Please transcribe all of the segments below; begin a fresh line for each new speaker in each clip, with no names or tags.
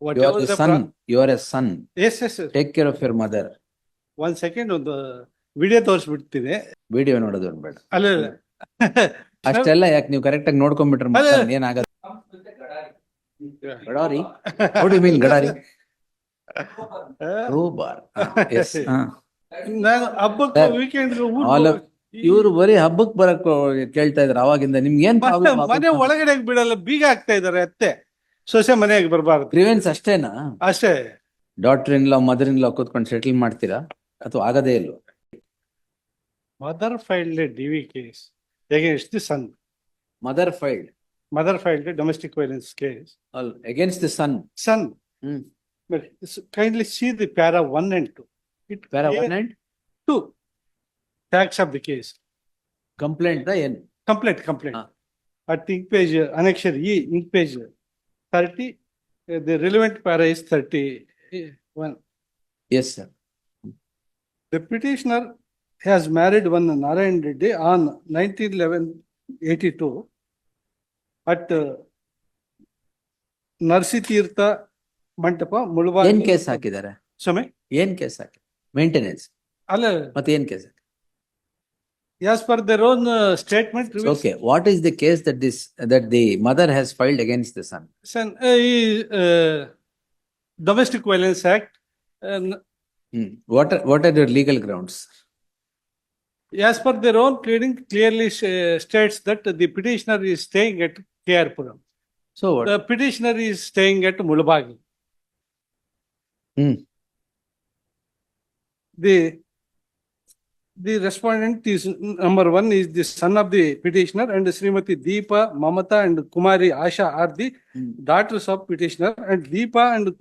You are
whatever
the
the
son. You are a son.
Yes, yes, yes.
Take care of your mother.
One second ಒಂದು video ತೋರಿಸ್ಬಿಡ್ತೀನಿ.
Video ನೋಡೋದು ಬೇಡ.
ಅಲ್ಲ
ಅಷ್ಟೆಲ್ಲ ಯಾಕೆ ನೀವು correct ಆಗಿ ನೋಡ್ಕೊಂಡ್ಬಿಟ್ರೆ ಏನಾಗಲ್ಲ. ಗಡಾರಿ. How do you mean ಗಡಾರಿ? Crowbar. Yes.
ನಾನು ಹಬ್ಬಕ್ಕೆ ವೀಕೆಂಡ್
ಇವ್ರು ಬರೀ ಹಬ್ಬಕ್ಕೆ ಬರಕ್ ಕೇಳ್ತಾ ಇದ್ರ ಅವಾಗಿಂದ ನಿಮ್ಗೆ ಏನ್
ಮನೆ ಒಳಗಡೆ ಬಿಡಲ್ಲ, ಬೀಗ ಹಾಕ್ತಾ ಇದಾರೆ ಅತ್ತೆ. ಸೊಸೆ ಮನೆಯಾಗಿ ಬರಬಾರ್ದು.
ಗ್ರೀವೆನ್ಸ್ ಅಷ್ಟೇನಾ?
ಅಷ್ಟೇ.
Daughter in law mother in ಲಾ ಕೂತ್ಕೊಂಡು ಸೆಟಲ್ ಮಾಡ್ತೀರಾ ಅಥವಾ ಆಗದೇ ಇಲ್ವ?
Mother filed a DV case against the son.
Mother filed
a domestic violence case
against the son.
But kindly see the para 1 and 2.
Para 1 and
2 facts of the case.
Complaint the end.
Complaint. At ink page annexure E, ink page 30, the relevant para is 31.
Yes, sir.
The petitioner has married one Narayan Reddy on 19/11/82 at Narsitirtha Mantapa, Mulbagi.
ಏನ್ case ಹಾಕಿದ್ದಾರೆ?
Sorry?
ಏನ್ case ಹಾಕಿ? Maintenance
ಅಲ್ಲ,
ಮತ್ತೆ ಏನ್ case?
as per their own statement.
Okay, what is the case that the mother has filed against the son?
Son, Domestic Violence Act.
What are the legal grounds?
As per their own pleading, clearly states that the petitioner is staying at K.R.Puram.
So what?
The petitioner is staying at Mulbagi. The respondent is number 1 is the son of the petitioner, and Srimati Deepa, Mamata and Kumari Asha are the daughters of petitioner, and Deepa and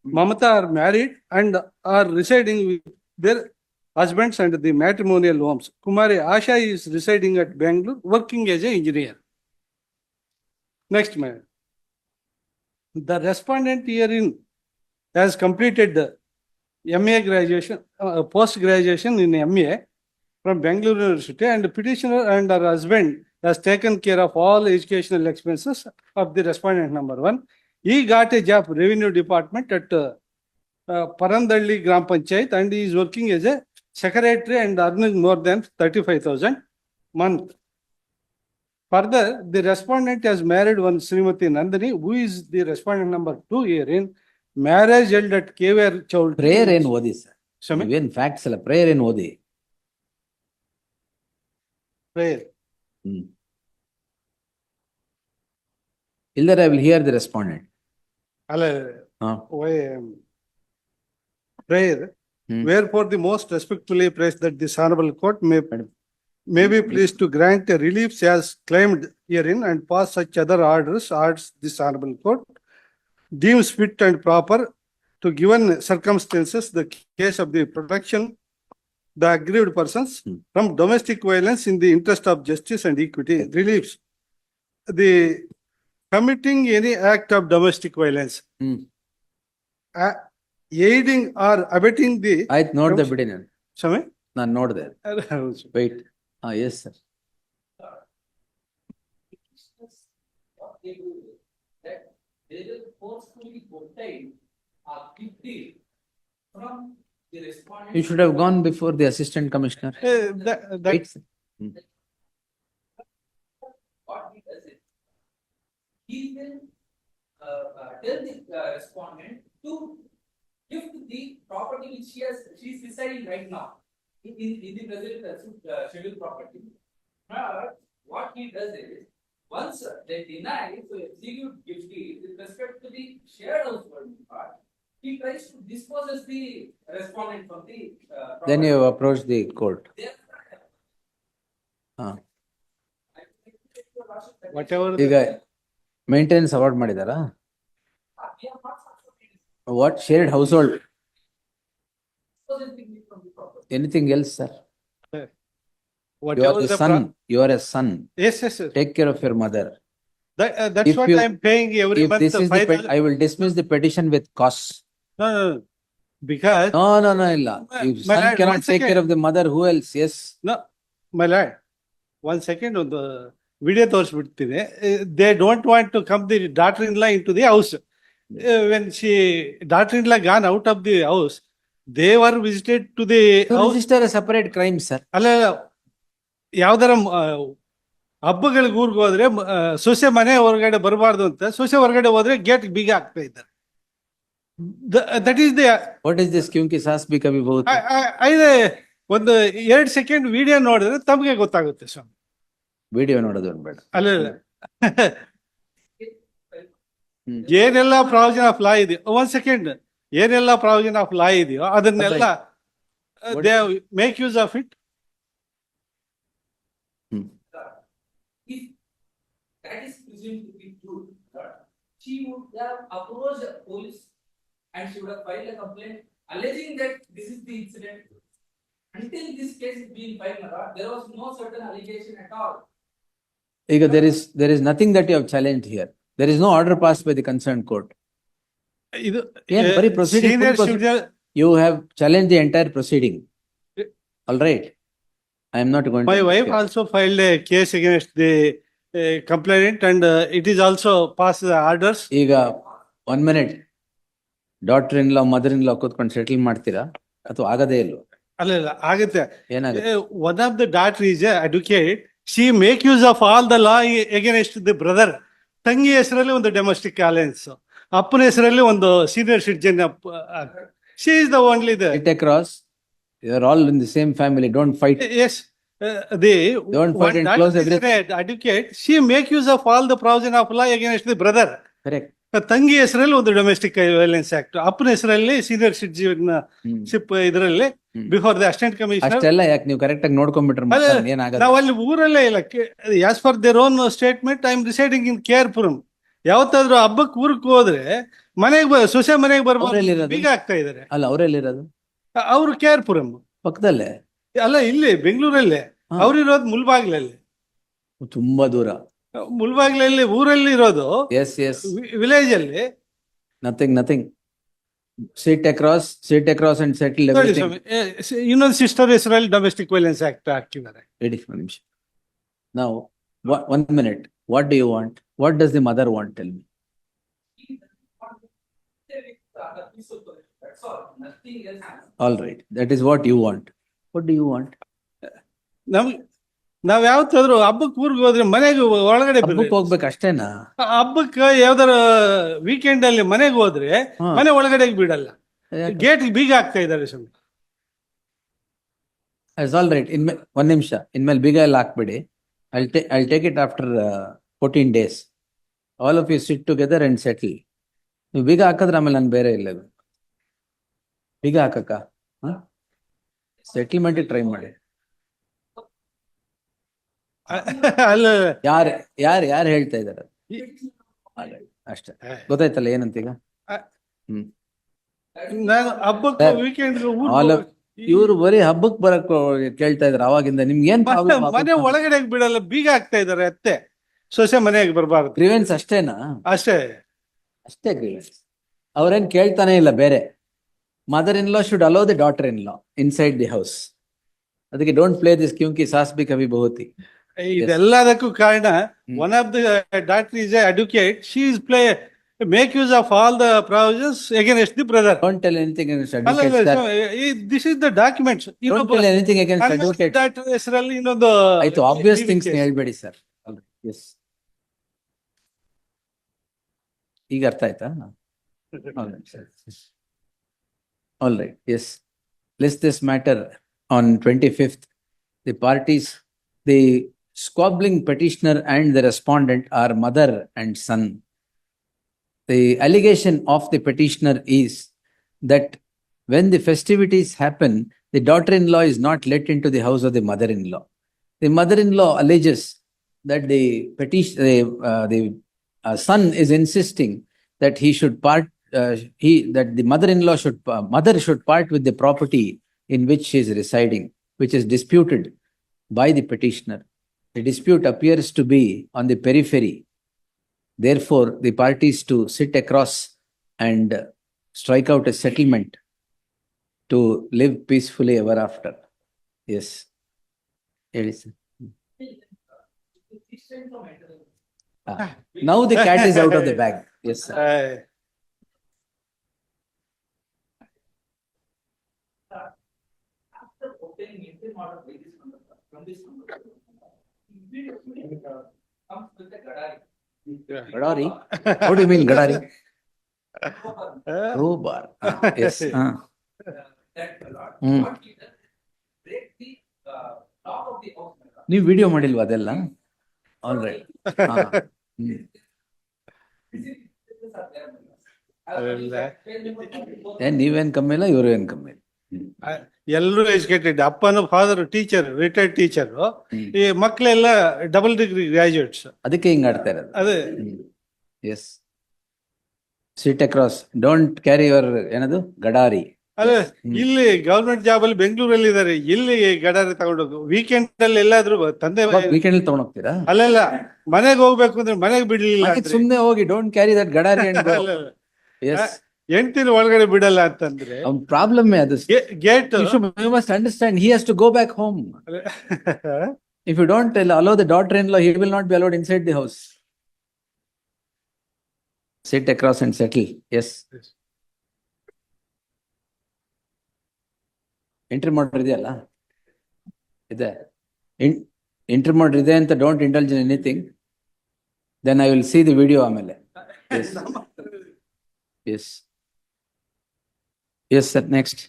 Mamata are married and are residing with their husbands and the matrimonial homes. Kumari Asha is residing at Bangalore, working as an engineer. Next, man. The respondent herein has completed the MA graduation, post-graduation in MA from Bangalore University, and the petitioner and her husband has taken care of all educational expenses of the respondent number 1. He got a job revenue department at Parandalli Gram Panchayat, and he is working as a secretary and earning more than 35,000 month. Further, the respondent has married one Srimati Nandini, who is the respondent number 2 herein. Marriage held at KVR Chowd.
Prayer in Odi, sir.
Swami?
Even facts alla prayer in Odi.
Prayer.
Ildar I will hear the respondent.
Prayer. Wherefore the most respectfully praise that this honorable court may be pleased to grant a relief as claimed herein and pass such other orders as this honorable court deems fit and proper to given circumstances the case of the protection the aggrieved persons from domestic violence in the interest of justice and equity relieves the committing any act of domestic violence, aiding or abetting the.
ಆಯ್ತು, ನೋಡ್ದೆ ಬಿಡಿ ನಾನು.
ಸಮಯ
ನಾನು ನೋಡ್ದೆ. Wait. Yes, sir.
They will forcefully obtain a big deal from the respondent.
You should have gone before the assistant commissioner. Wait, sir.
What he does is, he will tell the respondent to gift the property which she is residing right now in the present scheduled property. What he does is, once they deny to execute gift deed with respect to the shared household part, he tries to dispose the respondent from the property.
Then you approach the court.
whatever
ಈಗ maintenance award ಮಾಡಿದಾರಾ? What shared household? Anything else, sir? You are the son. You are a son.
Yes.
Take care of your mother.
That's
If
what
you-
I'm paying every
If
month.
this is I will dismiss the petition with costs.
No. Because
No, illa. If
My
son
lord,
cannot
one
take
second.
care of the mother, who else? Yes.
no, my lord, 1 second ಒಂದು video ತೋರಿಸ್ಬಿಡ್ತೀನಿ. They don't want to come the daughter-in-law into the house. when daughter-in-law gone out of the house, they were visited to the
To
house.
register a separate crime, sir.
ಅಲ್ಲ ಯಾವ್ದಾರ ಹಬ್ಬಗಳಿಗೆ ಊರಿಗೆ ಹೋದ್ರೆ ಸೊಸೆ ಮನೆ ಹೊರಗಡೆ ಬರಬಾರ್ದು ಅಂತ, ಸೊಸೆ ಹೊರಗಡೆ ಹೋದ್ರೆ ಗೇಟ್ ಬೀಗ ಹಾಕ್ತಾ ಇದ್ದಾರೆ. That is the
What is this kyunki saas bhi kabhi bahut?
ಐದೇ ಒಂದು 2 ಸೆಕೆಂಡ್ ವಿಡಿಯೋ ನೋಡಿದ್ರೆ ತಮಗೆ ಗೊತ್ತಾಗುತ್ತೆ ಸ್ವಾಮಿ.
Video ನೋಡೋದು ಬೇಡ.
ಅಲ್ಲ
ಹ್ಮ್.
ಏನೆಲ್ಲ ಪ್ರಾವಿಷನ್ ಆಫ್ ಲಾ ಇದೆಯೋ, 1 ಸೆಕೆಂಡ್, ಏನೆಲ್ಲ ಪ್ರಾವಿಷನ್ ಆಫ್ ಲಾ ಇದೆಯೋ ಅದನ್ನೆಲ್ಲ they make use of it.
If that is presumed to be true, she would have approached the police and she would have filed a complaint alleging that this is the incident. Until this case is being filed, there was no certain allegation at all.
ಈಗ there is nothing that you have challenged here. There is no order passed by the concerned court.
ಇದು
ಏನ್ ಬರೀ proceeding,
senior
full
citizen
You have challenged the entire proceeding. All right. I am not going to.
My wife also filed a case against the complainant and it is also passed the orders.
ಈಗ 1 minute. Daughter in law, mother in law ಕೂತ್ಕೊಂಡು settle ಮಾಡ್ತೀರಾ ಅಥವಾ ಆಗದೇ ಇಲ್ವಾ?
ಅಲ್ಲ ಆಗುತ್ತೆ.
ಏನಾಗುತ್ತೆ?
One of the daughter is a advocate. She make use of all the law against the brother. ತಂಗಿ ಹೆಸರಲ್ಲಿ ಒಂದು ಡೊಮೆಸ್ಟಿಕ್ ಅಲಯನ್ಸ್, ಅಪ್ಪನ ಹೆಸರಲ್ಲಿ ಒಂದು senior citizen. She is the only the.
Sit across. You are all in the same family. Don't fight.
Yes, the
Don't fight and close everything.
advocate. She make use of all the provision of law against the brother.
Correct.
ತಂಗಿ ಹೆಸರಲ್ಲಿ ಒಂದು domestic violence act, ಅಪ್ಪನ ಹೆಸರಲ್ಲಿ senior citizenship ಇದರಲ್ಲಿ before the assistant commissioner.
ಅಷ್ಟೆಲ್ಲ ಯಾಕೆ ನೀವು correct ಆಗಿ ನೋಡ್ಕೊಂಡ್ಬಿಟ್ರೆ ಏನಾಗಲ್ಲ.
ನಾವು ಅಲ್ಲಿ ಊರಲ್ಲೇ ಇಲ್ಲ. As for their own statement I am residing in Kerpuram. ಯಾವತ್ತಾದ್ರೂ ಹಬ್ಬಕ್ಕೆ ಊರಿಗೆ ಹೋದ್ರೆ ಮನೆಗೆ ಸೊಸೆ ಮನೆಗೆ ಬರ್ಬೋದು ಬೀಗ ಆಗ್ತಾ ಇದಾರೆ.
ಅಲ್ಲ ಅವರೆಲ್ಲಿರೋದು?
ಅವ್ರು ಕೇರ್ಪುರಂ
ಪಕ್ಕದಲ್ಲೇ
ಅಲ್ಲ, ಇಲ್ಲಿ ಬೆಂಗಳೂರಲ್ಲೇ. ಅವ್ರಿರೋದು ಮುಲ್ಬಾಗ್ಲಲ್ಲಿ.
ತುಂಬಾ ದೂರ.
ಮುಲ್ಬಾಗ್ಲಲ್ಲಿ ಊರಲ್ಲಿ ಇರೋದು.
Yes yes.
ವಿಲೇಜ್ ಅಲ್ಲಿ.
Nothing. Sit across and settle
ನೋಡಿ
ಎವ್ರಿಥಿಂಗ್.
ಸ್ವಾಮಿ, ಇನ್ನೊಂದು ಸಿಸ್ಟರ್ ಹೆಸರಲ್ಲಿ ಡೊಮೆಸ್ಟಿಕ್ ವೈಲೆನ್ಸ್ ಆಕ್ಟ್ ಹಾಕಿದ್ದಾರೆ.
ರೆಡಿ ಒಂದು ನಿಮಿಷ. ನಾವು 1 minute. What do you want? What does the mother want? Tell me.
That's all. Nothing else.
All right. That is what you want. What do you want?
ನಾವ್ ಯಾವತ್ತಾದ್ರೂ ಹಬ್ಬಕ್ಕೆ ಊರಿಗೆ ಹೋದ್ರೆ ಮನೆಗೆ ಒಳಗಡೆ
ಹಬ್ಬಕ್ಕೆ ಹೋಗ್ಬೇಕು ಅಷ್ಟೇನಾ?
ಹಬ್ಬಕ್ಕೆ ಯಾವ್ದಾರ ವೀಕೆಂಡ್ ಅಲ್ಲಿ ಮನೆಗೆ ಹೋದ್ರೆ ಮನೆ ಒಳಗಡೆ ಬಿಡಲ್ಲ, ಗೇಟ್ ಬೀಗ ಆಗ್ತಾ ಇದಾರೆ ಸ್ವಾಮಿ.
That's all right. ಒಂದ್ ನಿಮಿಷ. ಇನ್ಮೇಲೆ ಬೀಗ ಎಲ್ಲ ಹಾಕ್ಬಿಡಿ. I'll take it after 14 days. All of you sit together and settle. ನೀವು ಬೀಗ ಹಾಕಿದ್ರೆ ಆಮೇಲೆ ನಾನು ಬೇರೆ ಇಲ್ಲ. ಬೀಗ ಹಾಕಕ್ಕ ಸೆಟಲ್ಮೆಂಟ್ ಟ್ರೈ ಮಾಡಿ.
ಅಲ್ಲ
ಯಾರು ಹೇಳ್ತಾ ಇದಾರೆ ಅಷ್ಟೇ. ಗೊತ್ತಾಯ್ತಲ್ಲ ಏನಂತ ಈಗ?
ನಾನು ಹಬ್ಬಕ್ಕೆ ವೀಕೆಂಡ್
ಇವ್ರು ಬರೀ ಹಬ್ಬಕ್ ಬರಕ್ ಕೇಳ್ತಾ ಇದಾರೆ ಅವಾಗಿಂದ. ನಿಮ್ಗೆ ಏನ್
ಮನೆ ಒಳಗಡೆ ಬಿಡಲ್ಲ, ಬೀಗ ಆಗ್ತಾ ಇದಾರೆ. ಅತ್ತೆ ಸೊಸೆ ಮನೆಗೆ ಬರಬಾರ್ದು.
ಗ್ರೀವೆನ್ಸ್ ಅಷ್ಟೇನಾ?
ಅಷ್ಟೇ
ಗ್ರೀವೆನ್ಸ್. ಅವ್ರೇನ್ ಕೇಳ್ತಾನೆ ಇಲ್ಲ ಬೇರೆ. Mother in law should allow the daughter in law inside the house. ಅದಕ್ಕೆ ಡೋಂಟ್ ಪ್ಲೇ ದಿಸ್ ಕ್ಯೂಂಕಿ ಸಾಸ್ ಬಿ ಕಭಿ ಬಹುತಿ.
ಇದೆಲ್ಲದಕ್ಕೂ ಕಾರಣ one of the doctor is advocate. She is make use of all the provisions against the brother.
Don't tell anything against advocates.
This is the documents.
Don't tell anything against advocates.
That ಹೆಸರಲ್ಲಿ ಇನ್ನೊಂದು
ಆಯ್ತು, obvious things ಹೇಳ್ಬೇಡಿ sir. S, ಈಗ ಅರ್ಥ ಆಯ್ತಾ? All right. Yes. List this matter on 25th. The parties, the squabbling petitioner and the respondent are mother and son. The allegation of the petitioner is that when the festivities happen, the daughter-in-law is not let into the house of the mother-in-law. The mother-in-law alleges that the son is insisting that he should part. That the mother-in-law mother should part with the property in which she is residing, which is disputed by the petitioner. The dispute appears to be on the periphery. Therefore, the parties to sit across and strike out a settlement to live peacefully ever after. Yes. Yes. Now the cat is out of the bag. Yes, sir.
order by this number, from this number. Immediately, comes with the Gadari.
Gadari? What do you mean Gadari?
Uh,
Crowbar. Yes.
That lot.
Hmm.
What he does, break the top of the house.
ನೀವು video ಮಾಡಿಲ್ವಾ ಅದೆಲ್ಲ? All right. ನೀವೇನ್ ಕಮ್ಮಿ ಇಲ್ಲ, ಇವರು ಏನ್ ಕಮ್ಮಿ ಇಲ್ಲ.
ಎಲ್ಲರೂ ಎಜುಕೇಟೆಡ್. ಅಪ್ಪನ ಫಾದರ್ ಟೀಚರ್, ರಿಟೈರ್ಡ್ ಟೀಚರ್. ಈ ಮಕ್ಕಳೆಲ್ಲ ಡಬಲ್ ಡಿಗ್ರಿ ಗ್ರಾಜುಯೇಟ್ಸ್.
ಅದಕ್ಕೆ ಹಿಂಗ್ ಆಡ್ತಾ ಇರೋದು.
ಅದೇ
yes, sit across, don't carry your ಏನದು ಗಡಾರಿ.
ಅದೇ ಇಲ್ಲಿ ಗವರ್ಮೆಂಟ್ ಜಾಬ್ ಅಲ್ಲಿ ಬೆಂಗಳೂರಲ್ಲಿ ಇದಾರೆ, ಇಲ್ಲಿ ಗಡಾರಿ ತಗೊಂಡೋದು ವೀಕೆಂಡ್ ಅಲ್ಲಿ ಎಲ್ಲಾದ್ರೂ ತಂದೆ
ವೀಕೆಂಡ್ ಅಲ್ಲಿ ತಗೊಂಡ್ ಹೋಗ್ತೀರಾ?
ಅಲ್ಲೆಲ್ಲ ಮನೆಗೆ ಹೋಗ್ಬೇಕು ಅಂದ್ರೆ ಮನೆಗೆ ಬಿಡ್ಲಿಲ್ಲ ಅಂದ್ರೆ
ಸುಮ್ನೆ ಹೋಗಿ ಡೋಂಟ್ ಕ್ಯಾರಿ ದಟ್ ಗಡಾರಿ. ಎಸ್,
ಹೆಂಡ್ತಿನ ಒಳಗಡೆ ಬಿಡಲ್ಲ ಅಂತಂದ್ರೆ
ಅವ್ನ ಪ್ರಾಬ್ಲಮ್ ಅದು.
Gate
You must understand, he has to go back home. If you don't allow the daughter-in-law, he will not be allowed inside the house. Sit across and settle. Yes. Entry mode ಇದೆಯಲ್ಲ, ಇದೆ. Entry mode ಇದೆ ಅಂತ don't indulge in anything. Then I will see the video ಆಮೇಲೆ. Yes. Yes. Yes, sir. Next.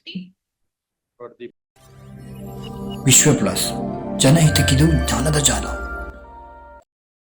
ವಿಶ್ವ plus, ಜನಹಿತಕ್ಕಿದು ಜ್ಞಾನದ ಜಾಲ.